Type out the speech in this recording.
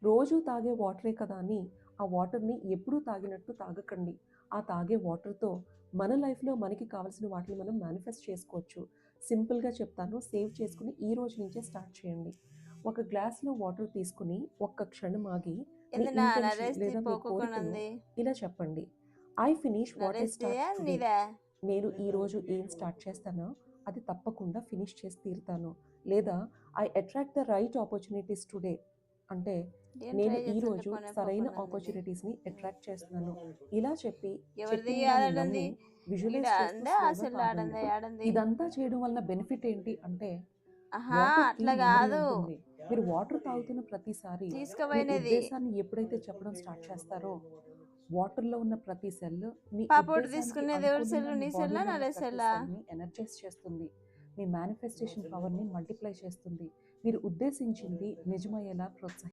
రోజు తాగే వాటరే కదా అని ఆ వాటర్‌ని ఎప్పుడూ తాగినట్టు తాగకండి. ఆ తాగే వాటర్‌తో మన లైఫ్‌లో మనకి కావాల్సిన వాటిని మనం మేనిఫెస్ట్ చేసుకోవచ్చు. సింపుల్‌గా చెప్తాను. సేవ్ చేసుకొని ఈ రోజు నుంచే స్టార్ట్ చేయండి. ఒక గ్లాస్‌లో వాటర్ తీసుకొని ఒక్క క్షణం ఆగి మీ ఏంది నా ఇంటెన్షన్ నరేష్‌ది లేదా మీ కోరికను పోకోకుండుంది. ఇలా చెప్పండి. I finish what I start నరేష్‌దియా? టుడే. నీదా? నేను ఈరోజు ఏం స్టార్ట్ చేస్తానో అది తప్పకుండా ఫినిష్ చేసి తీరుతాను. లేదా I attract the right opportunities today. అంటే ఏం నేను ట్రై చేస్తుంటే ఈరోజు పోనే సరైన పోకుండుంది ఇది. ఆపర్చునిటీస్‌ని అట్రాక్ట్ చేస్తున్నాను. ఇలా చెప్పి ఎవరిది చెప్పిన దాన్ని యాడుంది? నమ్మి ఈడ విజువలైజ్ చేస్తూ అందా? స్లోగా అసలు తాగండి. ఆడందా? యాడుంది? ఇదంతా చేయడం వలన బెనిఫిట్ ఏంటి అంటే ఆహా! వాటర్‌కి అట్లా మెమరీ గాదు. ఉంటుంది. మీరు వాటర్ తాగుతున్న ప్రతిసారి మీ తీసుకుపోయినది. ఉద్దేశాన్ని ఎప్పుడైతే చెప్పడం స్టార్ట్ చేస్తారో వాటర్‌లో ఉన్న ప్రతి సెల్ మీ పాపోడు ఉద్దేశానికి తీసుకునేది ఎవరి అనుకూలంగా సెల్లు? మీ నీ సెల్లా? బాడీలో ఉన్న నరేష్ ప్రతి సెల్లా? సెల్‌ని ఎనర్జైజ్ చేస్తుంది. మీ మేనిఫెస్టేషన్ పవర్‌ని మల్టిప్లై చేస్తుంది. మీరు ఉద్దేశించింది నిజమయ్యేలా ప్రోత్సహిస్తుంది.